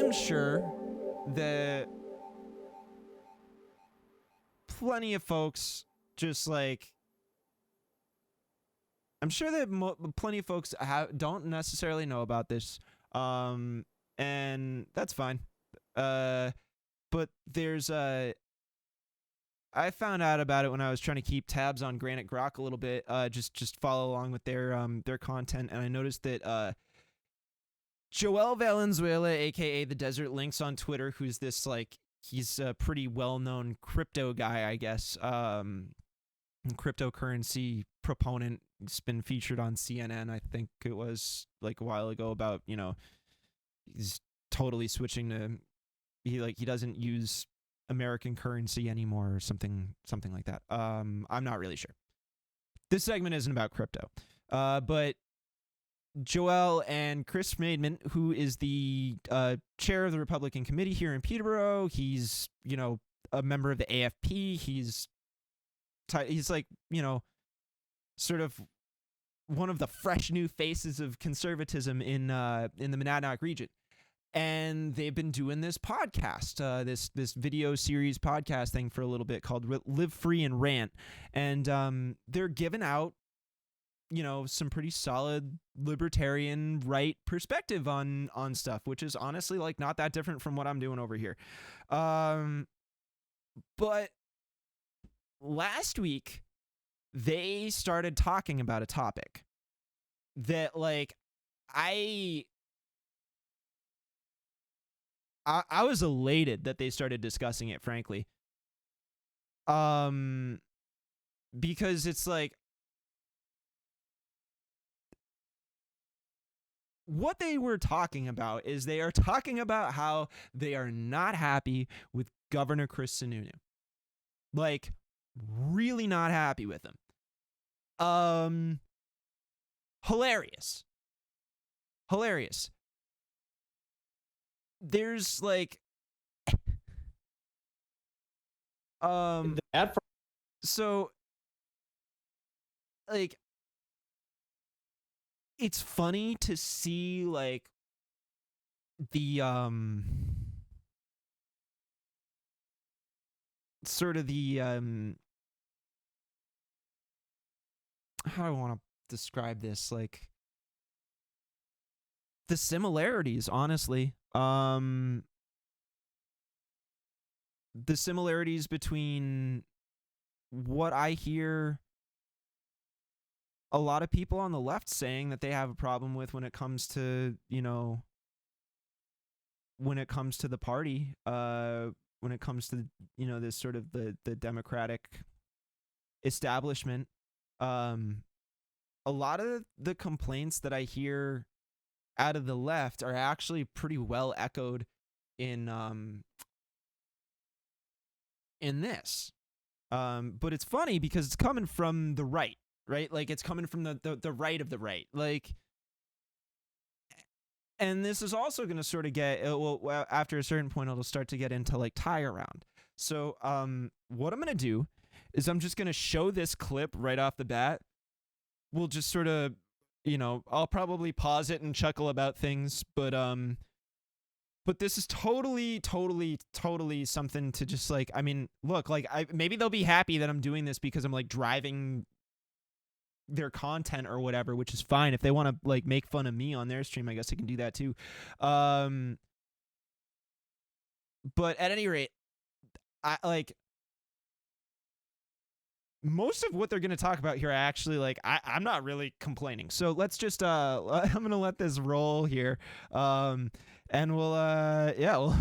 am sure that plenty of folks just like, I'm sure that plenty of folks don't necessarily know about this, and that's fine. But there's I found out about it when I was trying to keep tabs on Granite Grok a little bit, just follow along with their content, and I noticed that Joel Valenzuela, aka the Desert Lynx on Twitter, who's this like, he's a pretty well-known crypto guy, I guess, cryptocurrency proponent. It's been featured on CNN, I think it was like a while ago, about, you know, he's totally switching to, he doesn't use American currency anymore or something like that. I'm not really sure. This segment isn't about crypto, but Joel and Chris Maidman, who is the chair of the Republican committee here in Peterborough, he's, you know, a member of the AFP. He's like, you know, sort of one of the fresh new faces of conservatism in the Monadnock region. And they've been doing this podcast, this video series podcast thing for a little bit called Live Free and Rant. And they're giving out, you know, some pretty solid libertarian right perspective on stuff, which is honestly like not that different from what I'm doing over here. But last week they started talking about a topic that, like, I was elated that they started discussing it, frankly. Because it's like, what they were talking about is they are talking about how they are not happy with Governor Chris Sununu. Like, really not happy with him. Hilarious. There's like so like, it's funny to see like the sort of the how do I want to describe this, like the similarities, honestly. The similarities between what I hear a lot of people on the left saying that they have a problem with when it comes to, you know, when it comes to the party, when it comes to, you know, this sort of the Democratic establishment. A lot of the complaints that I hear out of the left are actually pretty well echoed in this. But it's funny because it's coming from the right, Like, it's coming from the right of the right. Like, and this is also going to sort of get, well, after a certain point, it'll start to get into like tie around. So what I'm going to do is I'm just going to show this clip right off the bat. We'll just sort of, you know, I'll probably pause it and chuckle about things, but this is totally something to just like, I mean, look, like, maybe they'll be happy that I'm doing this because I'm like driving their content or whatever, which is fine. If they want to like make fun of me on their stream, I guess they can do that too. But at any rate, I like most of what they're going to talk about here. Actually, like, I'm not really complaining. So let's just I'm going to let this roll here. And we'll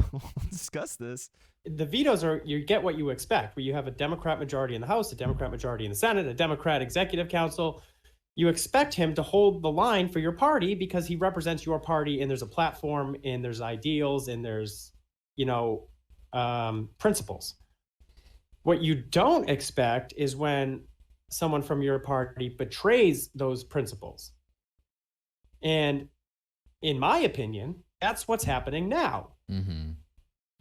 discuss this. The vetoes are, you get what you expect, where you have a Democrat majority in the House, a Democrat majority in the Senate, a Democrat executive council. You expect him to hold the line for your party because he represents your party, and there's a platform, and there's ideals, and there's, you know, principles. What you don't expect is when someone from your party betrays those principles. And in my opinion, that's what's happening now. Mm-hmm.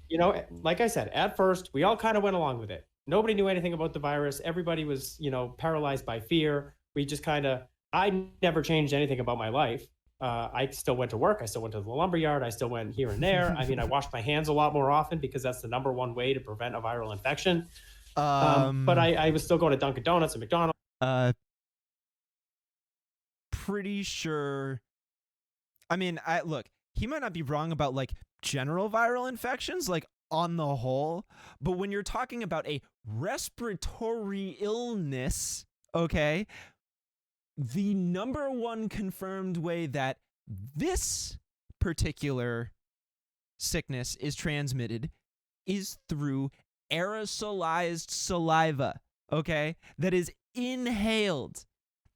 You know, like I said, at first, we all kind of went along with it. Nobody knew anything about the virus. Everybody was, you know, paralyzed by fear. We just kind of, I never changed anything about my life. I still went to work. I still went to the lumberyard. I still went here and there. I mean, I washed my hands a lot more often because that's the #1 way to prevent a viral infection. But I was still going to Dunkin' Donuts and McDonald's. Pretty sure. I mean, look, he might not be wrong about like general viral infections, like on the whole, but when you're talking about a respiratory illness, okay, the #1 confirmed way that this particular sickness is transmitted is through aerosolized saliva, okay, that is inhaled.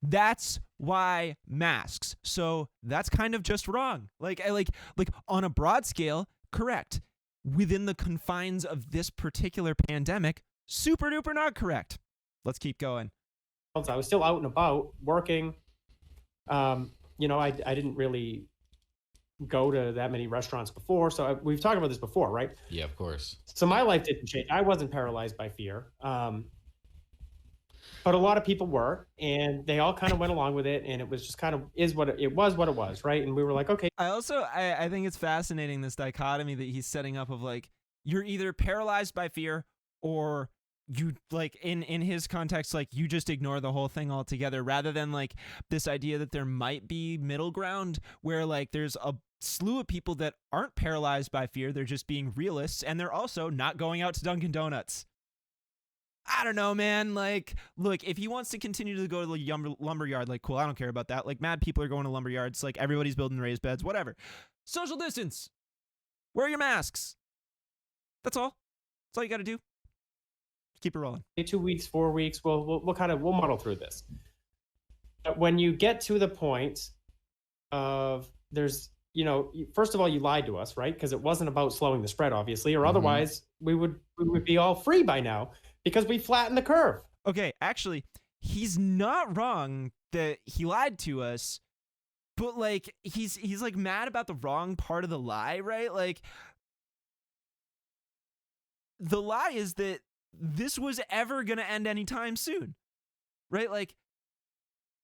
That's why masks. So that's kind of just wrong. Like on a broad scale, correct. Within the confines of this particular pandemic, super duper not correct. Let's keep going. I was still out and about working. You know, I didn't really go to that many restaurants before. So we've talked about this before, right? Yeah, of course. So my life didn't change. I wasn't paralyzed by fear. But a lot of people were, and they all kind of went along with it, and it was just kind of what it was, right? And we were like, okay. I think it's fascinating, this dichotomy that he's setting up of like, you're either paralyzed by fear or you, like, in his context, like, you just ignore the whole thing altogether, rather than like this idea that there might be middle ground where like there's a slew of people that aren't paralyzed by fear, they're just being realists, and they're also not going out to Dunkin' Donuts. I don't know, man. Like, look, if he wants to continue to go to the lumberyard, like, cool, I don't care about that. Like, mad people are going to lumberyards. Like, everybody's building raised beds, whatever. Social distance. Wear your masks. That's all. That's all you got to do. Keep it rolling. 2 weeks, 4 weeks, we'll muddle through this. But when you get to the point of there's, you know, first of all, you lied to us, right? Because it wasn't about slowing the spread, obviously, or otherwise we would be all free by now. Because we flattened the curve. Okay, actually, he's not wrong that he lied to us, but like he's like mad about the wrong part of the lie, right? Like, the lie is that this was ever gonna end anytime soon, right? Like,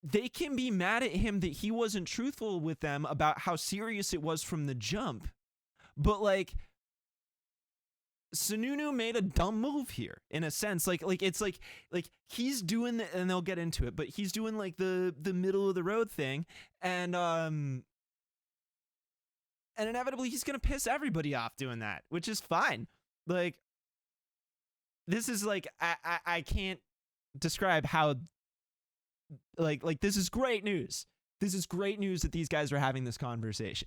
they can be mad at him that he wasn't truthful with them about how serious it was from the jump, but like, Sununu made a dumb move here, in a sense. Like it's like he's doing the, and they'll get into it, but he's doing like the middle of the road thing, and inevitably he's gonna piss everybody off doing that, which is fine. Like, this is like I can't describe how like this is great news. This is great news that these guys are having this conversation.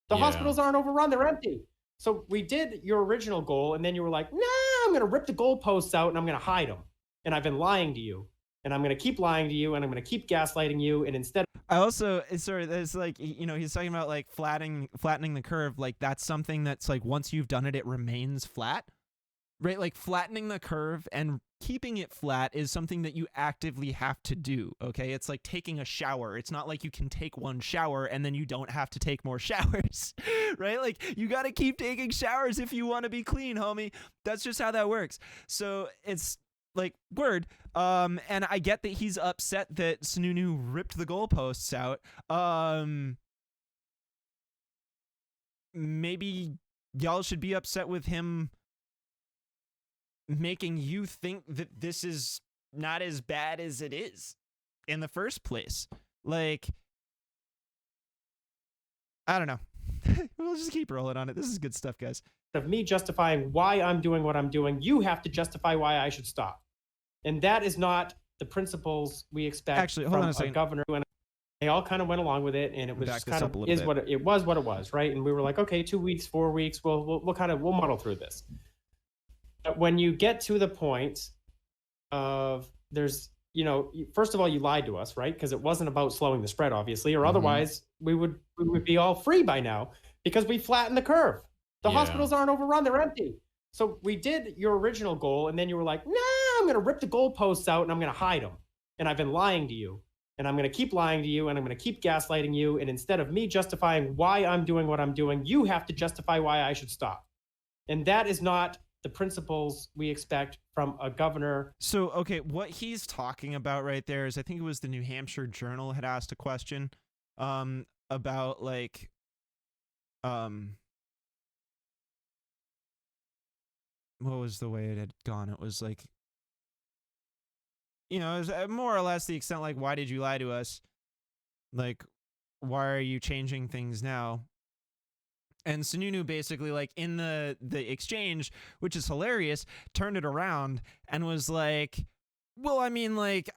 The hospitals aren't overrun; they're empty. So we did your original goal, and then you were like, nah, I'm going to rip the goalposts out and I'm going to hide them. And I've been lying to you, and I'm going to keep lying to you, and I'm going to keep gaslighting you. And instead, I also, sorry, there's like, you know, he's talking about like flattening the curve. Like, that's something that's like, once you've done it, it remains flat, right? Like, flattening the curve and keeping it flat is something that you actively have to do. Okay. It's like taking a shower. It's not like you can take one shower and then you don't have to take more showers, right? Like, you got to keep taking showers if you want to be clean, homie. That's just how that works. So it's like, word. And I get that he's upset that Sununu ripped the goalposts out. Maybe y'all should be upset with him making you think that this is not as bad as it is in the first place. Like, I don't know. We'll just keep rolling on it. This is good stuff, guys. Of me justifying why I'm doing what I'm doing, you have to justify why I should stop. And that is not the principles we expect from a governor. And they all kind of went along with it, and it was just kind of it was, right? And we were like, okay, 2 weeks, 4 weeks, we'll muddle through this. But when you get to the point of there's, you know, first of all, you lied to us, right? Because it wasn't about slowing the spread, obviously, or otherwise we would be all free by now, because we flattened the curve. The hospitals aren't overrun; they're empty. So we did your original goal, and then you were like, nah, I'm going to rip the goalposts out and I'm going to hide them. And I've been lying to you, and I'm going to keep lying to you, and I'm going to keep gaslighting you. And instead of me justifying why I'm doing what I'm doing, you have to justify why I should stop. And that is not the principles we expect from a governor. So, okay, what he's talking about right there is, I think it was the New Hampshire Journal had asked a question about like what was the way it had gone? It was like, you know, it was more or less the extent like, why did you lie to us? Like, why are you changing things now? And Sununu basically, like, in the exchange, which is hilarious, turned it around and was like, well, I mean, like,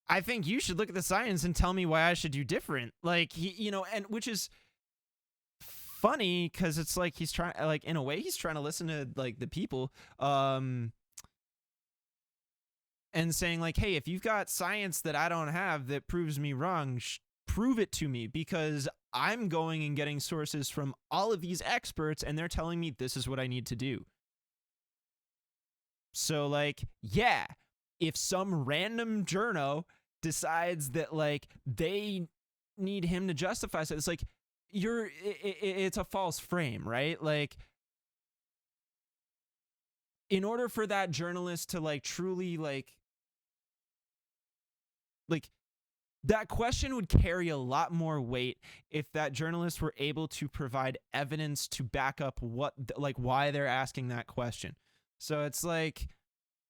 I think you should look at the science and tell me why I should do different. Like, he, you know, and which is funny because it's like he's trying, like, in a way, he's trying to listen to like the people, and saying like, hey, if you've got science that I don't have that proves me wrong, prove it to me, because I'm going and getting sources from all of these experts and they're telling me this is what I need to do. So like, yeah, if some random journo decides that like they need him to justify it, it's like it's a false frame, right? Like, in order for that journalist to like truly like that question would carry a lot more weight if that journalists were able to provide evidence to back up what, like, why they're asking that question. So it's like,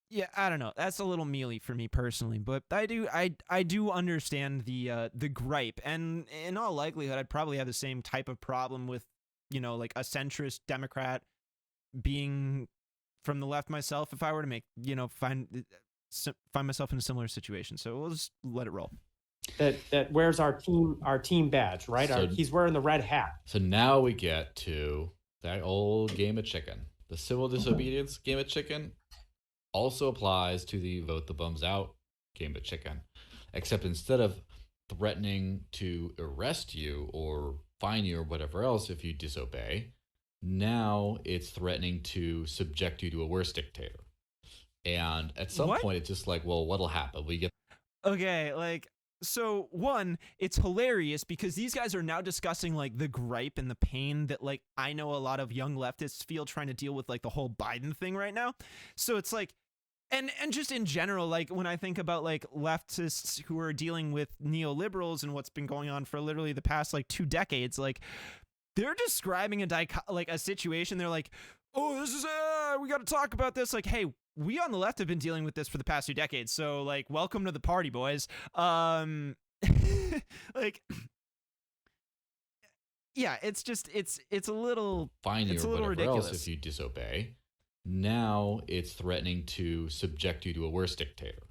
yeah, I don't know. That's a little mealy for me personally, but I do understand the gripe, and in all likelihood, I'd probably have the same type of problem with, you know, like a centrist Democrat being from the left myself if I were to make, you know, find myself in a similar situation. So we'll just let it roll. That wears our team badge, right? So, he's wearing the red hat. So now we get to that old game of chicken. The civil disobedience game of chicken also applies to the vote the bums out game of chicken, except instead of threatening to arrest you or fine you or whatever else if you disobey, now it's threatening to subject you to a worse dictator. And at some point, it's just like, well, what'll happen? We get okay, like. So one, it's hilarious because these guys are now discussing like the gripe and the pain that like I know a lot of young leftists feel trying to deal with like the whole Biden thing right now. So it's like, and just in general, like when I think about like leftists who are dealing with neoliberals and what's been going on for literally the past like 2 decades, like they're describing a situation. They're like, oh, this is we got to talk about this. Like, hey, we on the left have been dealing with this for the past 2 decades. So like, welcome to the party, boys. Like, yeah, it's just, it's a little, fine you it's or a little whatever ridiculous else if you disobey. Now it's threatening to subject you to a worse dictator.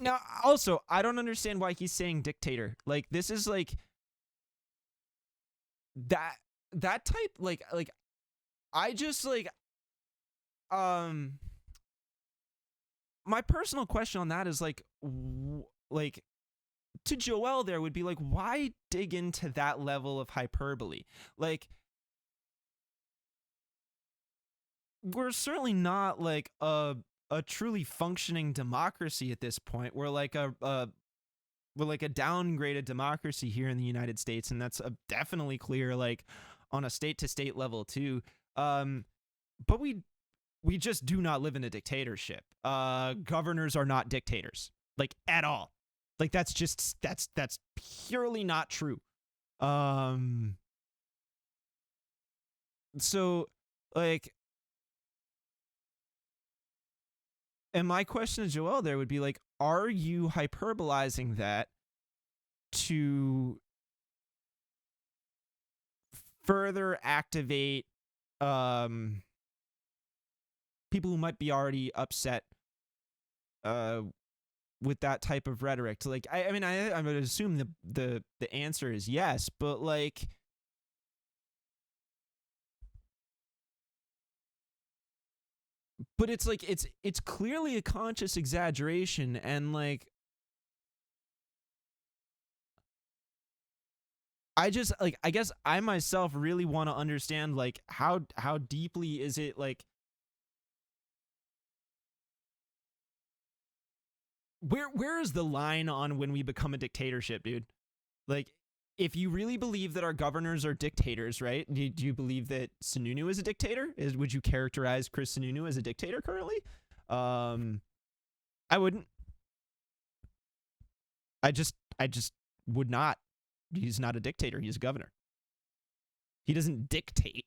Now, also, I don't understand why he's saying dictator. Like, this is like that type, like I just like, my personal question on that is like, like to Joel there would be like, why dig into that level of hyperbole? Like, we're certainly not like a truly functioning democracy at this point. We're like a downgraded democracy here in the United States, and that's definitely clear, like on a state to state level too. But we just do not live in a dictatorship. Governors are not dictators, like at all. Like that's purely not true. So like, and my question to Joel there would be like, are you hyperbolizing that to further activate people who might be already upset with that type of rhetoric? To like, I mean, I would assume the answer is yes, but like, but it's like it's clearly a conscious exaggeration, and like I just like, I guess I myself really want to understand like how deeply is it like, where is the line on when we become a dictatorship, dude? Like, if you really believe that our governors are dictators, right? Do you believe that Sununu is a dictator? Would you characterize Chris Sununu as a dictator currently? I wouldn't. I just would not. he's not a dictator. He's a governor. He doesn't dictate.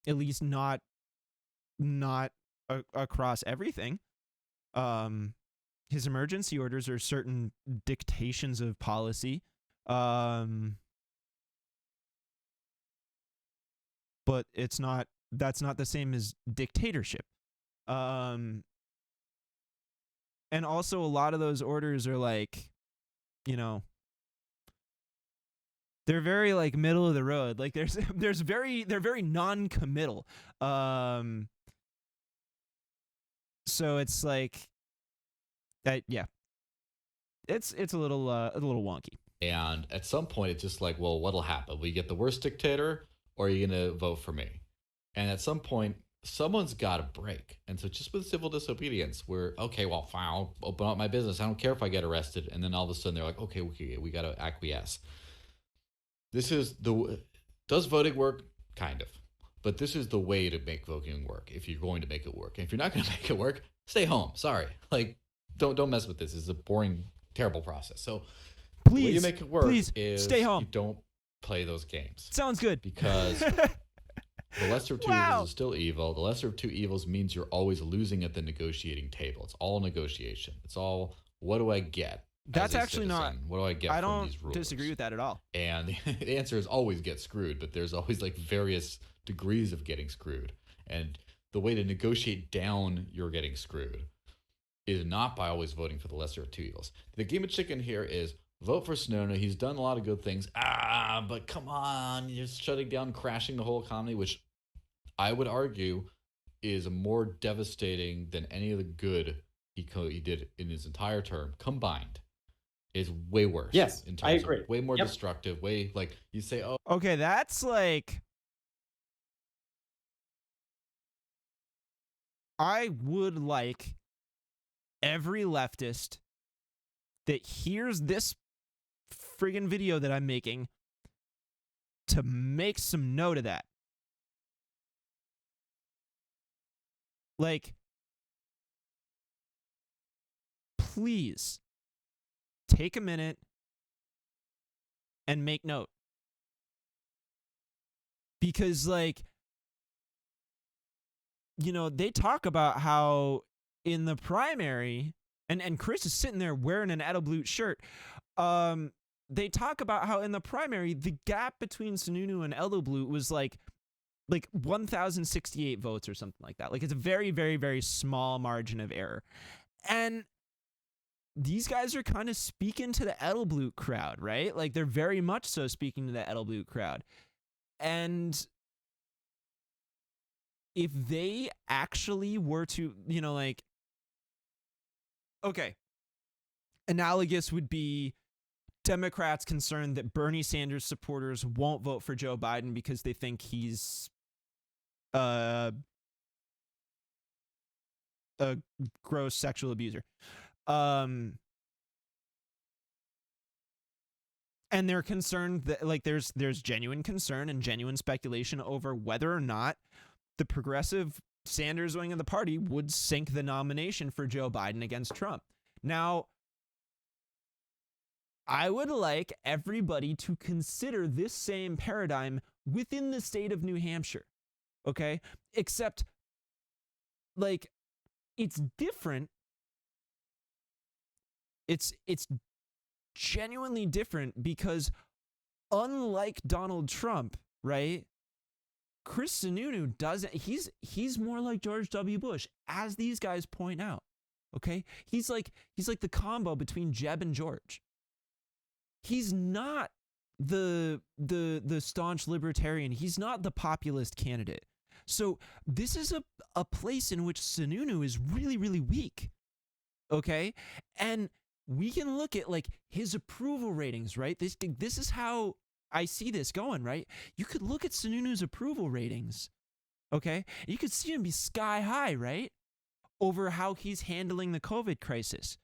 At least not across everything. His emergency orders are certain dictations of policy. But that's not the same as dictatorship. And also a lot of those orders are like, they're very like middle of the road. Like they're very non-committal. So it's like that, yeah. It's a little wonky. And at some point it's just like, well, what'll happen? We get the worst dictator, or are you going to vote for me? And at some point, someone's got to break. And so just with civil disobedience, we're, okay, well, fine, I'll open up my business. I don't care if I get arrested. And then all of a sudden they're like, okay, we got to acquiesce. Does voting work? Kind of. But this is the way to make voting work if you're going to make it work. And if you're not going to make it work, stay home. Sorry. Like, don't mess with this. It's a boring, terrible process. So the way you make it work is stay home. You don't play those games. Sounds good. Because the lesser of two evils is still evil. The lesser of two evils means you're always losing at the negotiating table. It's all negotiation. It's all, what do I get? That's actually not. What do I get from these rules? I don't disagree with that at all. And the answer is always get screwed, but there's always like various degrees of getting screwed. And the way to negotiate down your getting screwed is not by always voting for the lesser of two evils. The game of chicken here is vote for Sununu. He's done a lot of good things. But come on, you're shutting down, crashing the whole economy, which I would argue is more devastating than any of the good he did in his entire term combined. Is way worse. Yes, in terms I agree. Of way more destructive. Way like you say, oh, okay, that's like. I would like every leftist that hears this friggin' video that I'm making to make some note of that. Like, please take a minute and make note. Because, like, they talk about how in the primary, and Chris is sitting there wearing an Edelblut shirt. They talk about how in the primary, the gap between Sununu and Edelblut was like 1,068 votes or something like that. Like, it's a very, very, very small margin of error. And these guys are kind of speaking to the Edelblut crowd, right? Like, they're very much so speaking to the Edelblut crowd. And if they actually were to, okay, analogous would be Democrats concerned that Bernie Sanders supporters won't vote for Joe Biden because they think he's a gross sexual abuser. And they're concerned that, like, there's genuine concern and genuine speculation over whether or not the progressive Sanders wing of the party would sink the nomination for Joe Biden against Trump. Now, I would like everybody to consider this same paradigm within the state of New Hampshire, okay? Except, like, it's different. It's genuinely different because unlike Donald Trump, right? Chris Sununu doesn't, he's more like George W. Bush, as these guys point out. Okay? He's like the combo between Jeb and George. He's not the staunch libertarian. He's not the populist candidate. So this is a place in which Sununu is really, really weak. Okay? And we can look at like his approval ratings, right? This is how I see this going, right? You could look at Sununu's approval ratings, okay? You could see him be sky high, right? Over how he's handling the COVID crisis.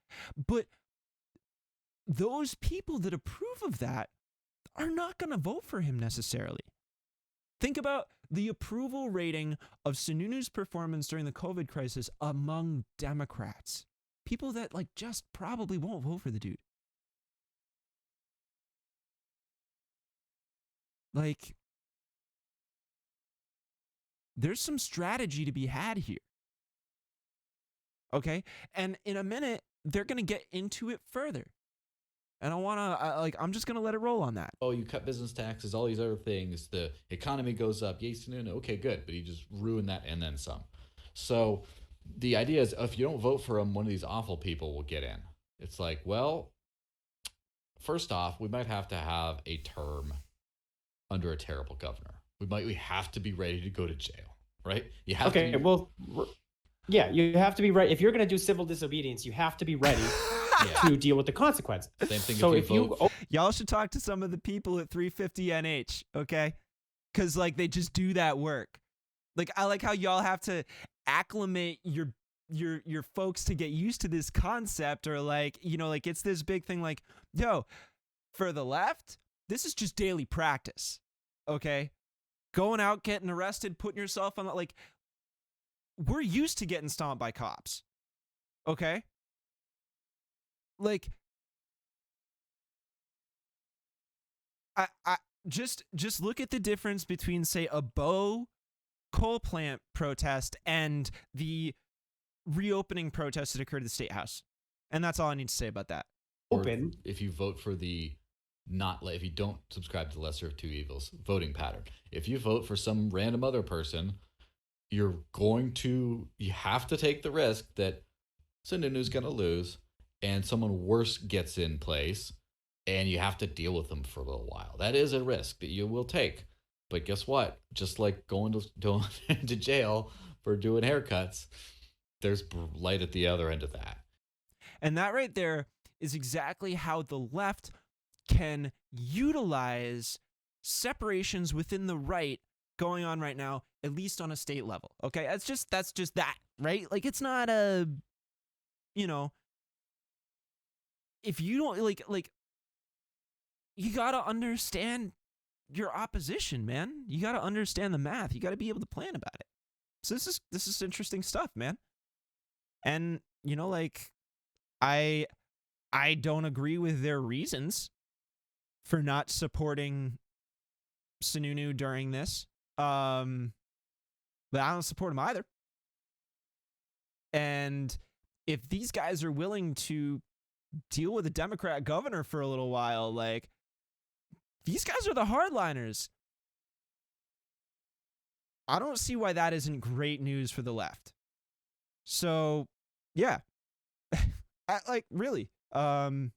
But those people that approve of that are not going to vote for him necessarily. Think about the approval rating of Sununu's performance during the COVID crisis among Democrats. people that like just probably won't vote for the dude. Like, there's some strategy to be had here. Okay? And in a minute, they're going to get into it further. And I'm just going to let it roll on that. Oh, you cut business taxes, all these other things. The economy goes up. Yay, Sununu. Okay, good. But he just ruined that and then some. So the idea is if you don't vote for him, one of these awful people will get in. It's like, well, first off, we might have to have a term under a terrible governor. We have to be ready to go to jail, right? You have to be... well, yeah, you have to be ready. If you're going to do civil disobedience, you have to be ready to deal with the consequences. Same thing. So if you y'all should talk to some of the people at 350 NH, okay? Because like they just do that work. Like I like how y'all have to acclimate your folks to get used to this concept, or like, you know, like it's this big thing. Like, yo, for the left, this is just daily practice, okay? Going out, getting arrested, putting yourself on, like, we're used to getting stomped by cops, okay? Like, I just look at the difference between, say, a Bow coal plant protest and the reopening protests that occurred at the State House. And that's all I need to say about that. Open. If you vote for if you don't subscribe to the lesser of two evils voting pattern, if you vote for some random other person, you have to take the risk that Sununu's going to lose and someone worse gets in place, and you have to deal with them for a little while. That is a risk that you will take. But guess what? Just like going to jail for doing haircuts, there's light at the other end of that. And that right there is exactly how the left can utilize separations within the right going on right now, at least on a state level. Okay, that's just that, right? Like, it's not a, you know, if you don't like you gotta understand your opposition, man. You gotta understand the math. You gotta be able to plan about it. So this is interesting stuff, man. And you know, like, I don't agree with their reasons for not supporting Sununu during this. But I don't support him either. And if these guys are willing to deal with a Democrat governor for a little while, like, these guys are the hardliners. I don't see why that isn't great news for the left. So, yeah. Really. I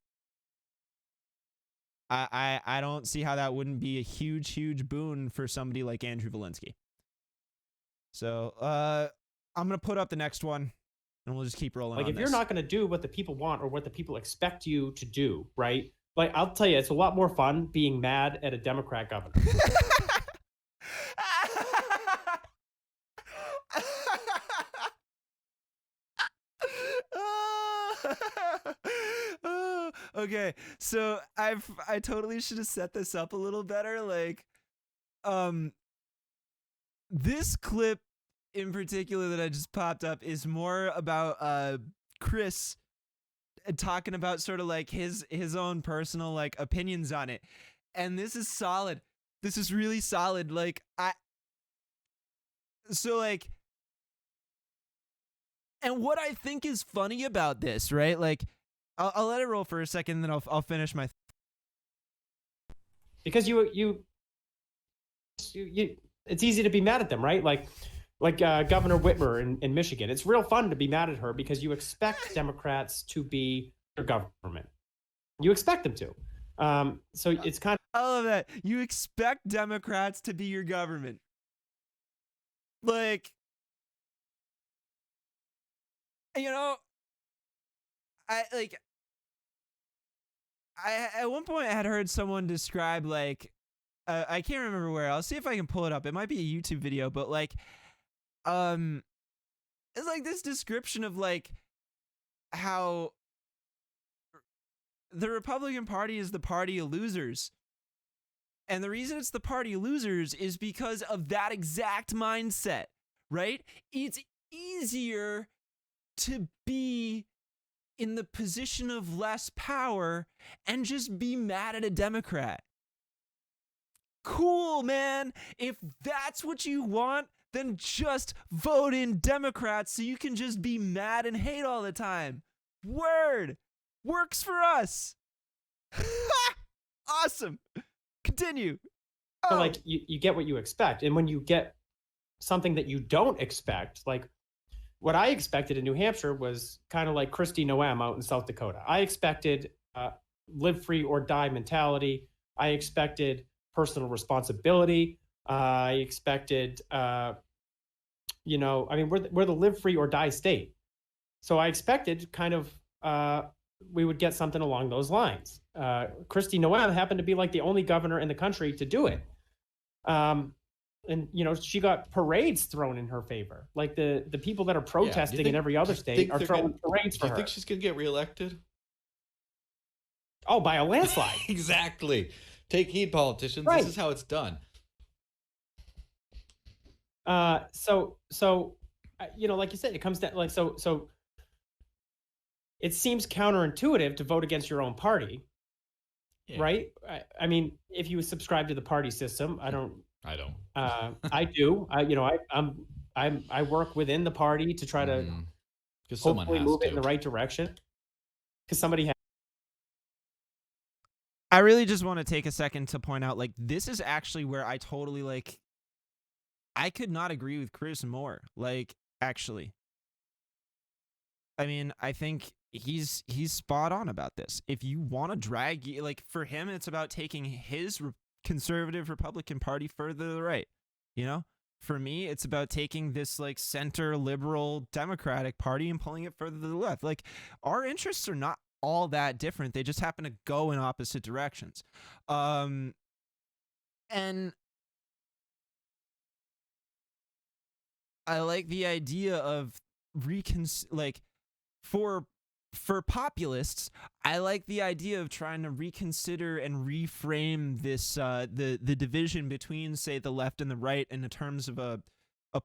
don't see how that wouldn't be a huge boon for somebody like Andrew Volinsky. So, I'm going to put up the next one, and we'll just keep rolling. Like, if you're not going to do what the people want or what the people expect you to do, right? Like, I'll tell you, it's a lot more fun being mad at a Democrat governor. Okay, so I totally should have set this up a little better. Like, this clip in particular that I just popped up is more about Chris talking about sort of like his own personal like opinions on it, and this is solid. This is really solid. Like, and what I think is funny about this, right? Like, I'll let it roll for a second, then I'll finish my. Because you, it's easy to be mad at them, right? Like Governor Whitmer in Michigan. It's real fun to be mad at her because you expect Democrats to be your government. You expect them to. So it's kind of. I love that. You expect Democrats to be your government. Like, you know, I at one point I had heard someone describe, like, I can't remember where. I'll see if I can pull it up. It might be a YouTube video, but like, it's like this description of like how the Republican Party is the party of losers. And the reason it's the party of losers is because of that exact mindset, right? It's easier to be in the position of less power and just be mad at a Democrat. Cool, man. If that's what you want, then just vote in Democrats so you can just be mad and hate all the time. Word. Works for us. Awesome. Continue. So, like, you get what you expect. And when you get something that you don't expect, like what I expected in New Hampshire was kind of like Kristi Noem out in South Dakota. I expected live free or die mentality. I expected personal responsibility. I expected, you know, I mean, we're the live free or die state. So I expected kind of we would get something along those lines. Kristi Noem happened to be like the only governor in the country to do it. And, you know, she got parades thrown in her favor. Like the people that are protesting in every other state are throwing parades for her. Do you think she's going to get reelected? Oh, by a landslide. Exactly. Take heed, politicians. Right. This is how it's done. So you know, like you said, it comes down like, so it seems counterintuitive to vote against your own party. Yeah. Right. I mean, if you subscribe to the party system, I don't. I do. You know, I work within the party to try to hopefully move it in the right direction. Because somebody has. I really just want to take a second to point out, like, this is actually where I totally, like, I could not agree with Chris more. Like, actually, I mean, I think he's spot on about this. If you want to drag, like, for him, it's about taking his conservative Republican Party further to the right. You know, for me, it's about taking this like center liberal Democratic Party and pulling it further to the left. Like, our interests are not all that different. They just happen to go in opposite directions. And I like the idea of for populists, I like the idea of trying to reconsider and reframe this the division between, say, the left and the right in terms of a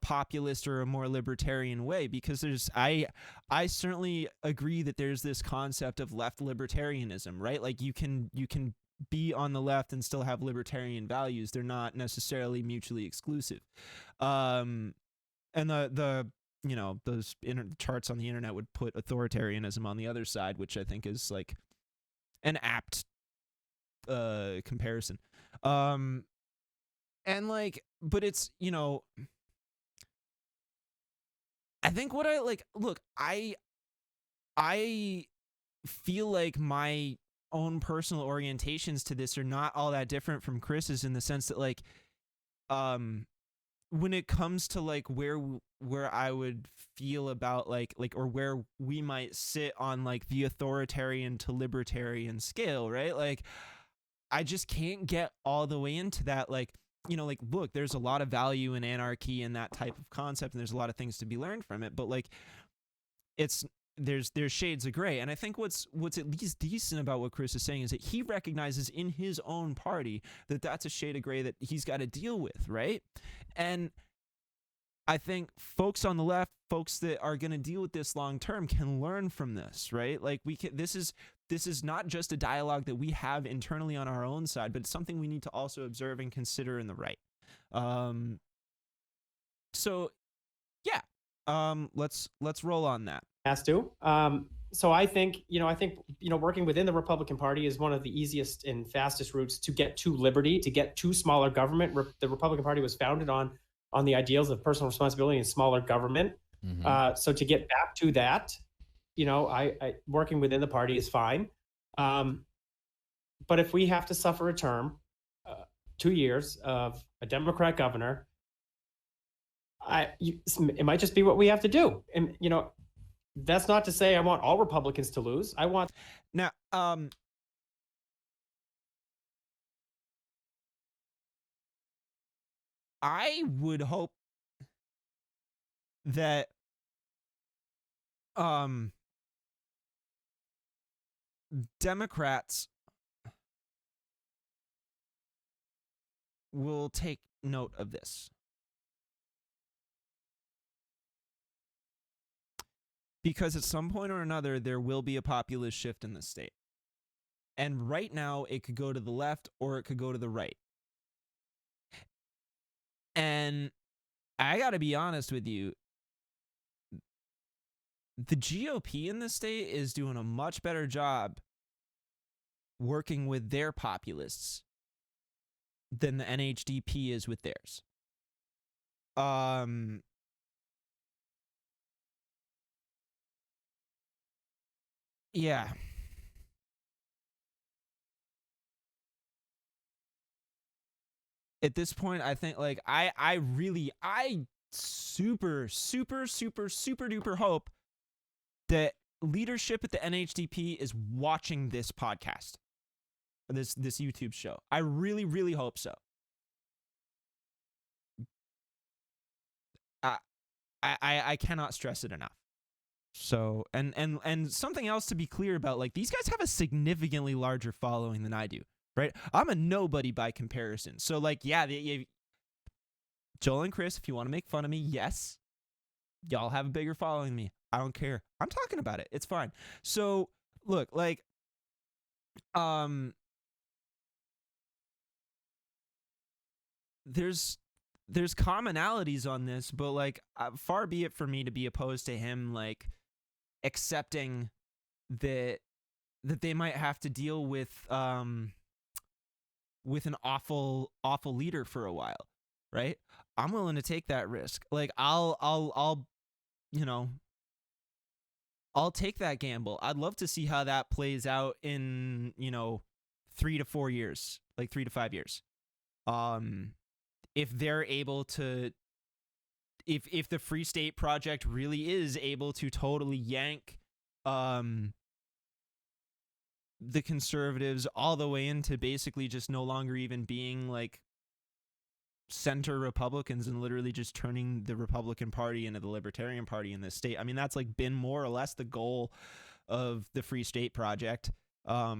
populist or a more libertarian way, because I certainly agree that there's this concept of left libertarianism, right? Like, you can be on the left and still have libertarian values. They're not necessarily mutually exclusive. And the you know, those charts on the internet would put authoritarianism on the other side, which I think is like an apt comparison. And like, but it's, you know, I think what I like, look, I feel like my own personal orientations to this are not all that different from Chris's, in the sense that, like, when it comes to like where I would feel about like or where we might sit on like the authoritarian to libertarian scale, right? Like, I just can't get all the way into that. Like, you know, like, look, there's a lot of value in anarchy and that type of concept, and there's a lot of things to be learned from it, but like, there's shades of gray. And I think what's at least decent about what Chris is saying is that he recognizes in his own party that that's a shade of gray that he's got to deal with, right? And I think folks on the left, folks that are going to deal with this long term, can learn from this, right? Like, this is not just a dialogue that we have internally on our own side, but it's something we need to also observe and consider in the right. So yeah, let's roll on that. Has to. So I think working within the Republican Party is one of the easiest and fastest routes to get to liberty, to get to smaller government. The Republican Party was founded on the ideals of personal responsibility and smaller government. Mm-hmm. So to get back to that, you know, I working within the party is fine. But if we have to suffer a term, 2 years of a Democrat governor, it might just be what we have to do. And, you know, that's not to say I want all Republicans to lose. I want now. I would hope that Democrats will take note of this. Because at some point or another, there will be a populist shift in the state. And right now, it could go to the left or it could go to the right. And I got to be honest with you, the GOP in this state is doing a much better job working with their populists than the NHDP is with theirs. Yeah. At this point, I think like I super duper hope that leadership at the NHDP is watching this podcast, this YouTube show. I really hope so. I cannot stress it enough. So and something else to be clear about, like, these guys have a significantly larger following than I do, right? I'm a nobody by comparison. So like, yeah, Joel and Chris, if you want to make fun of me, yes, y'all have a bigger following than me. I don't care. I'm talking about it. It's fine. So look, like, there's commonalities on this, but like, far be it for me to be opposed to him, like, accepting that they might have to deal with an awful leader for a while, right? I'm willing to take that risk. Like, I'll take that gamble. I'd love to see how that plays out in 3 to 4 years, like 3 to 5 years. If they're able to, if the Free State Project really is able to totally yank the conservatives all the way into basically just no longer even being like center Republicans and literally just turning the Republican Party into the Libertarian Party in this state. I mean, that's like been more or less the goal of the Free State Project. But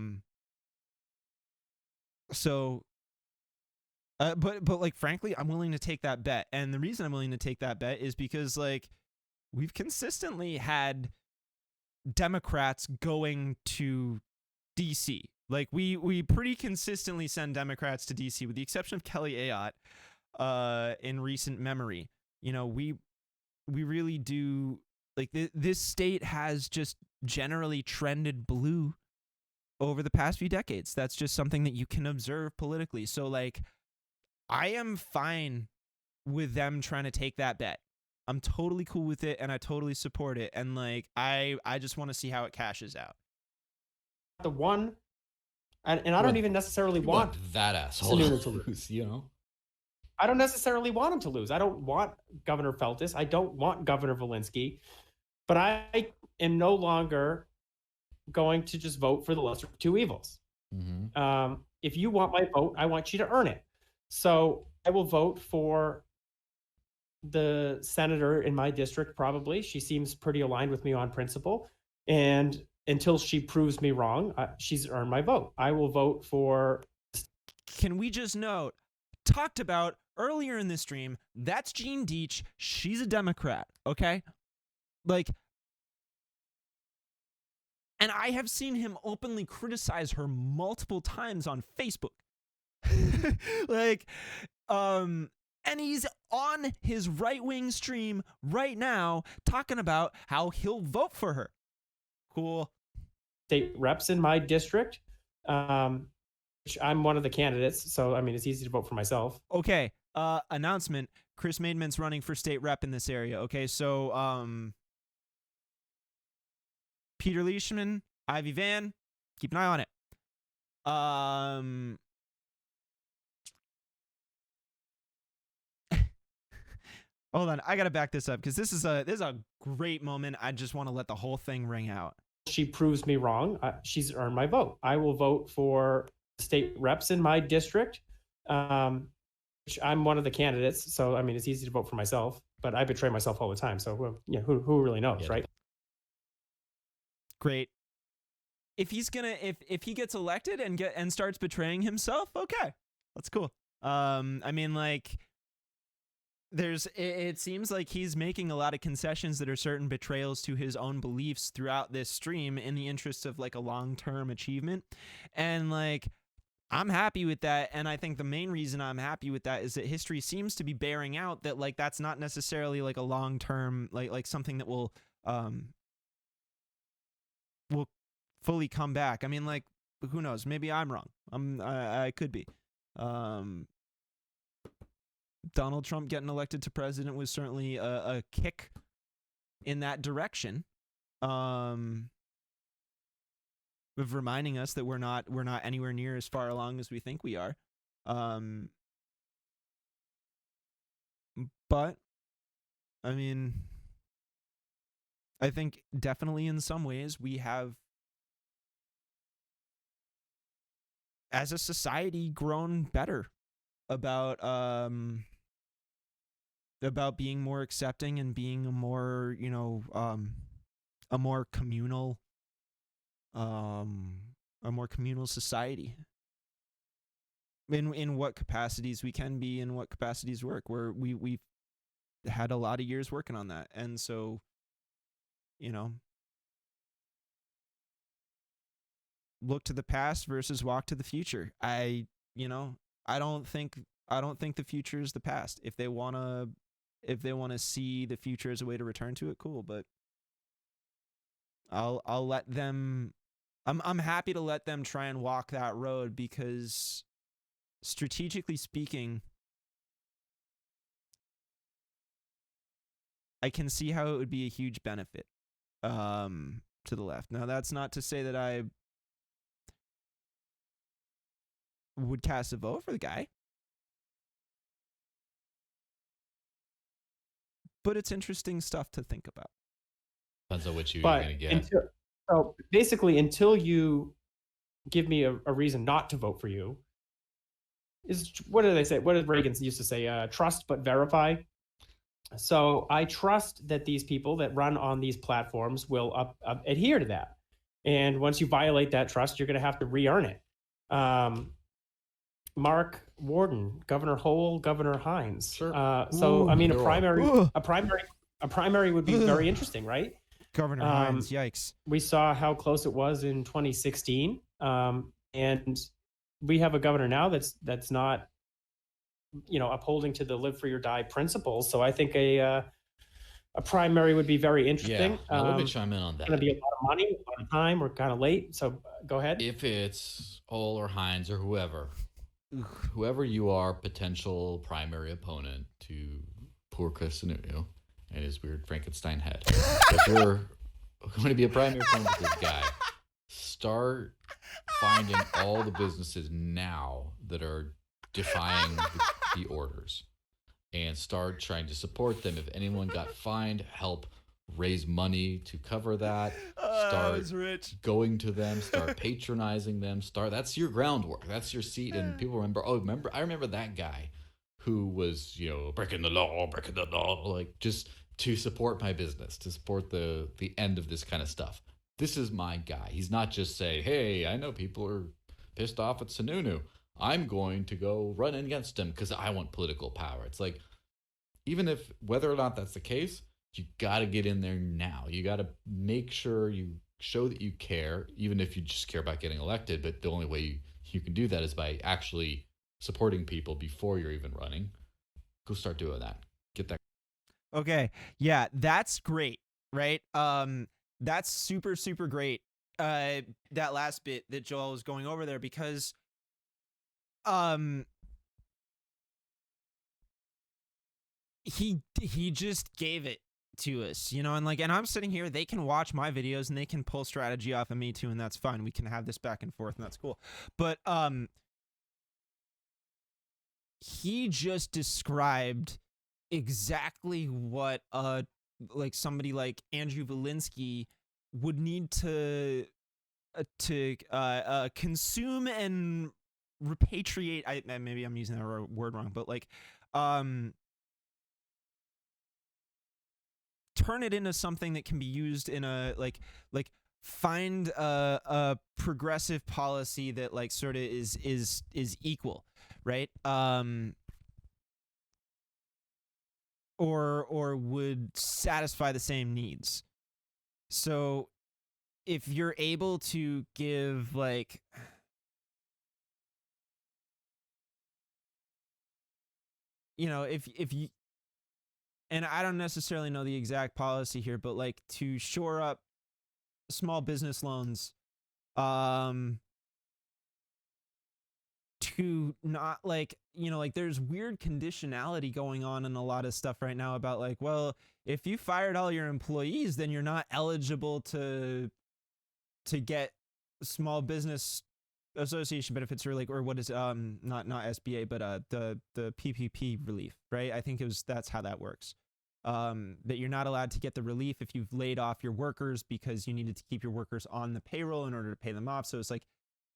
like, frankly, I'm willing to take that bet. And the reason I'm willing to take that bet is because, like, we've consistently had Democrats going to DC. Like, we pretty consistently send Democrats to DC, with the exception of Kelly Ayotte in recent memory. We really do, like, this state has just generally trended blue over the past few decades. That's just something that you can observe politically. So, like, I am fine with them trying to take that bet. I'm totally cool with it, and I totally support it. And like, I just want to see how it cashes out. The one, and I don't even necessarily want that asshole to lose. I don't necessarily want him to lose. I don't want Governor Feltus. I don't want Governor Walensky. But I am no longer going to just vote for the lesser of two evils. Mm-hmm. If you want my vote, I want you to earn it. So I will vote for the senator in my district, probably. She seems pretty aligned with me on principle. And until she proves me wrong, she's earned my vote. I will vote for... Can we just note, talked about earlier in this stream, that's Jean Deach. She's a Democrat, okay? Like... And I have seen him openly criticize her multiple times on Facebook. Like, and he's on his right-wing stream right now talking about how he'll vote for her. Cool. State reps in my district, which I'm one of the candidates, so I mean, it's easy to vote for myself. Okay. Announcement: Chris Maidman's running for state rep in this area. Okay, so Peter Leishman, Ivy Van, keep an eye on it. Hold on, I gotta back this up because this is a great moment. I just want to let the whole thing ring out. She proves me wrong. She's earned my vote. I will vote for state reps in my district, which I'm one of the candidates. So I mean, it's easy to vote for myself, but I betray myself all the time. So who really knows, right? Great. If he's gonna, if he gets elected and starts betraying himself, okay, that's cool. I mean, like, it seems like he's making a lot of concessions that are certain betrayals to his own beliefs throughout this stream in the interest of like a long-term achievement. And like, I'm happy with that. And I think the main reason I'm happy with that is that history seems to be bearing out that like, that's not necessarily like a long-term, like something that will fully come back. I mean, like, who knows? Maybe I'm wrong. I could be. Donald Trump getting elected to president was certainly a kick in that direction, of reminding us that we're not anywhere near as far along as we think we are. But I mean, I think definitely in some ways we have, as a society, grown better about being more accepting and being a more, a more communal society. In what capacities we can be, in what capacities work, where we've had a lot of years working on that. And so, look to the past versus walk to the future. I don't think the future is the past. If they want to see the future as a way to return to it, cool, but I'll let them, I'm happy to let them try and walk that road, because strategically speaking, I can see how it would be a huge benefit to the left. Now, that's not to say that I would cast a vote for the guy, but it's interesting stuff to think about. Depends on what you're going to get. So basically, until you give me a reason not to vote for you, what do they say? What did Reagan used to say? Trust but verify. So I trust that these people that run on these platforms will adhere to that. And once you violate that trust, you're going to have to re-earn it. Mark Warden, Governor Hoel, Governor Hines. Sure. So I mean, a primary would be very interesting, right? Governor Hines, yikes. We saw how close it was in 2016, and we have a governor now that's not, upholding to the live free or die principles. So I think a primary would be very interesting. Yeah, let me chime in on that. It's going to be a lot of money, a lot of time. We're kind of late, so go ahead. If it's Hoel or Hines or whoever you are, potential primary opponent to poor Chris Sununu and his weird Frankenstein head. If you're going to be a primary opponent to this guy, start finding all the businesses now that are defying the orders and start trying to support them. If anyone got fined, help raise money to cover that. Start going to them, start patronizing them. That's your groundwork. That's your seat. And people remember, I remember that guy who was, breaking the law, like just to support my business, to support the end of this kind of stuff. This is my guy. He's not just saying, hey, I know people are pissed off at Sununu. I'm going to go run against him because I want political power. It's like, even if whether or not that's the case, you got to get in there now. You got to make sure you show that you care, even if you just care about getting elected. But the only way you can do that is by actually supporting people before you're even running. Go start doing that. Get that. Okay. Yeah, that's great, right? That's super, super great. That last bit that Joel was going over there, because he just gave it to us, and I'm sitting here, they can watch my videos and they can pull strategy off of me too, and that's fine. We can have this back and forth and that's cool. But he just described exactly what like somebody like Andrew Valinsky would need to consume and repatriate. Maybe I'm using that word wrong, but like turn it into something that can be used in a like find a progressive policy that like sort of is equal, right? or would satisfy the same needs. So if you're able to give like if you, and I don't necessarily know the exact policy here, but like to shore up small business loans, to not like, like there's weird conditionality going on in a lot of stuff right now about like, well, if you fired all your employees, then you're not eligible to get small business association benefits, or like, or what is not SBA, but the PPP relief, right? I think that's how that works. That you're not allowed to get the relief if you've laid off your workers because you needed to keep your workers on the payroll in order to pay them off. So it's like,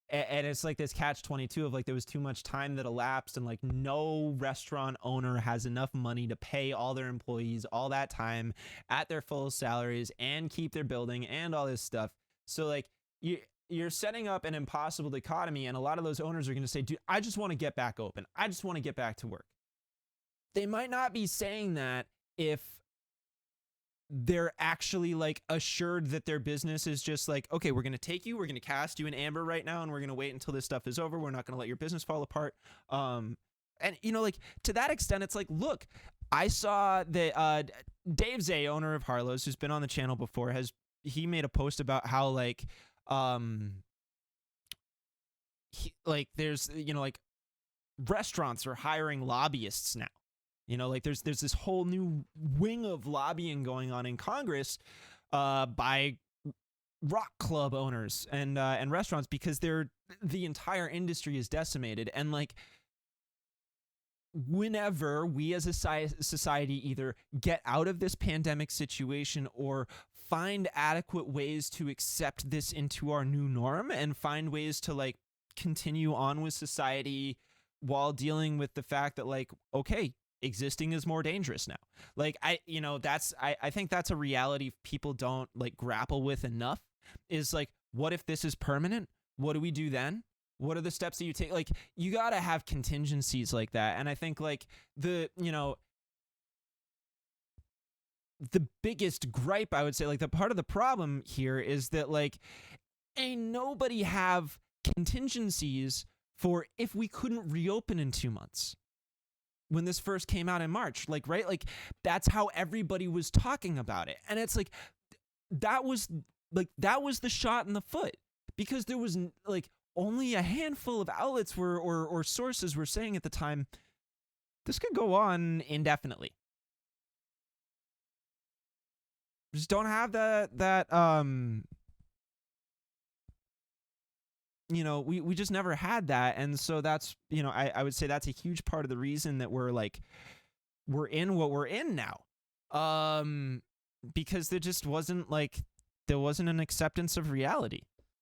and it's like this catch-22 of like there was too much time that elapsed, and like no restaurant owner has enough money to pay all their employees all that time at their full salaries and keep their building and all this stuff. So like you're setting up an impossible dichotomy, and a lot of those owners are going to say, dude, I just want to get back open. I just want to get back to work. They might not be saying that if they're actually like assured that their business is just like, okay, we're going to take you, we're going to cast you in amber right now, and we're going to wait until this stuff is over. We're not going to let your business fall apart. And like to that extent, it's like, look, I saw that Dave Zay, owner of Harlow's, who's been on the channel before, he made a post about how like there's like restaurants are hiring lobbyists now. Like there's this whole new wing of lobbying going on in Congress by rock club owners and restaurants, because the entire industry is decimated. And like whenever we as a society either get out of this pandemic situation or find adequate ways to accept this into our new norm and find ways to like continue on with society while dealing with the fact that like, okay, existing is more dangerous now. Like I think that's a reality people don't like grapple with enough, is like, what if this is permanent? What do we do then? What are the steps that you take? Like you got to have contingencies like that. And I think like the biggest gripe, I would say, like the part of the problem here is that like ain't nobody have contingencies for if we couldn't reopen in 2 months. When this first came out in March, like, right? Like that's how everybody was talking about it. And it's like, that was the shot in the foot, because there was like only a handful of outlets or sources were saying at the time, this could go on indefinitely. Just don't have we just never had that. And so that's, I would say that's a huge part of the reason that we're in what we're in now. Because there wasn't an acceptance of reality.